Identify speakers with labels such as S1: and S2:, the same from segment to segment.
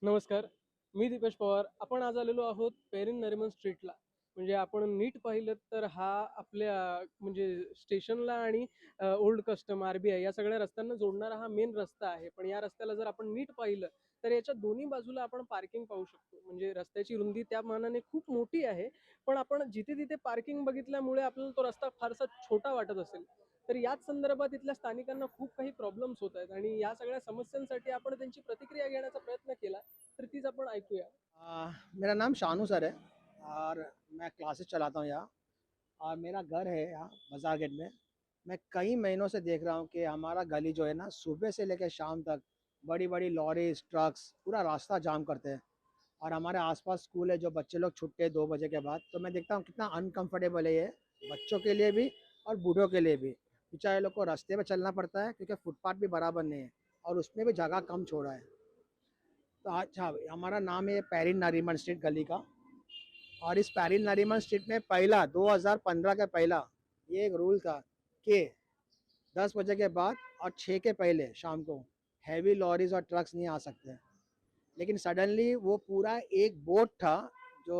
S1: नमस्कार. मी दीपेश पवार. आपण आज आलेलो आहोत पेरिन नरिमन स्ट्रीटला. म्हणजे आपण नीट पाहिलं तर हा आपल्या म्हणजे स्टेशनला आणि ओल्ड कस्टम, आर-बी-आय या सगळ्या रस्त्यांना जोडणारा हा मेन रस्ता आहे. पण या रस्त्याला जर आपण नीट पाहिलं तर याच्या दोन्ही बाजूला आपण पार्किंग पाहू शकतो. म्हणजे रस्त्याची रुंदी त्या मानाने खूप मोठी आहे. पण आपण जिथे-तिथे पार्किंग बघितल्यामुळे आपल्याला तो रस्ता फारसा छोटा वाटत असेल. तर याच संदर्भात इथल्या स्थानिकांना खूप काही प्रॉब्लेम्स होत आहेत आणि या सगळ्या समस्यांसाठी आपण त्यांची प्रतिक्रिया घेण्याचा प्रयत्न केला. तर तीच आपण ऐकूया.
S2: मेरा नाम शानू सर है और मैं क्लासेस चलाता हूँ यहाँ। और मेरा घर है यहाँ बाजार गेट में। मैं कई महीनों से देख रहा हूँ कि हमारा गली जो है ना, सुबह से लेकर शाम तक बड़ी बड़ी लॉरीज ट्रक्स पूरा रास्ता जाम करते हैं। और हमारे आसपास स्कूल है, जो बच्चे लोग छुट्टे हैं 2 बजे के बाद, तो मैं देखता हूँ कितना अनकंफर्टेबल है ये, बच्चों के लिए भी और बूढ़ों के लिए भी। बेचारे लोग को रास्ते पे चलना पड़ता है क्योंकि फुटपाथ भी बराबर नहीं है और उसमें भी जगह कम छोड़ा है। तो अच्छा, हमारा नाम है पेरिन नारीमन स्ट्रीट गली का। और इस पेरिन नारीमन स्ट्रीट में पहला 2015 का पहला ये एक रूल था कि 10 बजे के बाद और 6 के पहले शाम को हैवी लॉरीज और ट्रक्स नहीं आ सकते। लेकिन सडनली वो पूरा एक बोर्ड था जो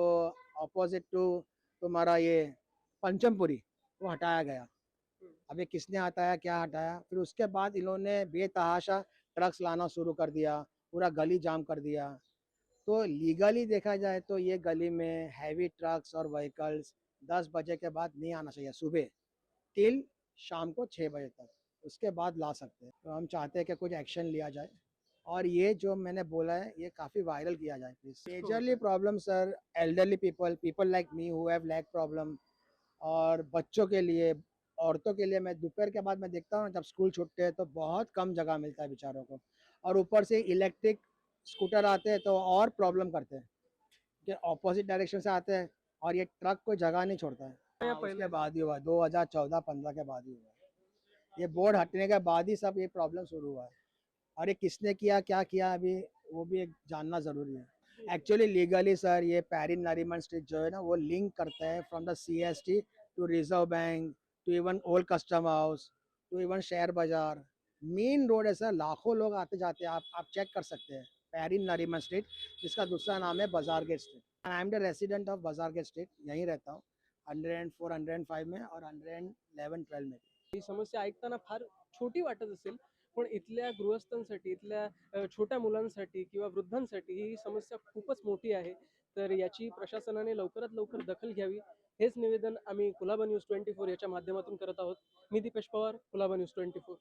S2: अपोजिट टू तुम्हारा ये पंचमपुरी, वो हटाया गया। अब ये किसने हटाया, क्या हटाया, फिर उसके बाद इन्होंने बेतहाशा ट्रक्स लाना शुरू कर दिया, पूरा गली जाम कर दिया। तो लीगली देखा जाए तो ये गली में हैवी ट्रक्स और व्हीकल्स 10 बजे के बाद नहीं आना चाहिए, सुबह टिल शाम को 6 बजे तक, उसके बाद ला सकते हैं। तो हम चाहते हैं कि कुछ एक्शन लिया जाए और ये जो मैंने बोला है ये काफ़ी वायरल किया जाए please. Majorly problem sir, elderly people, people like me who have leg problem, और बच्चों के लिए, औरतों के लिए। मैं दोपहर के बाद मैं देखता हूँ जब स्कूल छूटते हैं तो बहुत कम जगह मिलता है बेचारों को। और ऊपर से इलेक्ट्रिक स्कूटर आते हैं तो और प्रॉब्लम करते हैं कि ऑपोजिट डायरेक्शन से आते हैं और ये ट्रक कोई जगह नहीं छोड़ता है।
S1: या
S2: हाँ, उसके
S1: पहिले
S2: बाद ही हुआ, 2014-15 के बाद ही हुआ। ये बोर्ड हटने के बाद ही सब ये प्रॉब्लम शुरू हुआ है। और ये किसने किया, क्या किया, अभी वो भी एक जानना ज़रूरी है। एक्चुअली लीगली सर, ये पेरिन नरीमन स्ट्रीट जो है ना, वो लिंक करता है from the CST to reserve bank to even old custom house to even share bazaar. Main road है सर, लाखों लोग आते जाते हैं, आप चेक कर सकते हैं। पेरिन नरीमन स्ट्रीट, जिसका दूसरा नाम है Bazar Gate Street. I am the resident of Bazar Gate Street, यहीं रहता हूँ 104, 105 में और 111, 12 में।
S1: ही समस्या ऐकताना फार छोटी वाटत असेल, पण इथल्या गृहस्थांसाठी, इथल्या छोट्या मुलांसाठी किंवा वृद्धांसाठी ही समस्या खूपच मोठी आहे. तर याची प्रशासनाने लवकरात लवकर दखल घ्यावी, हेच निवेदन आम्ही कुलाबा न्यूज 24 याच्या माध्यमातून करत आहोत. मी दीपेश पवार, कुलाबा न्यूज 24.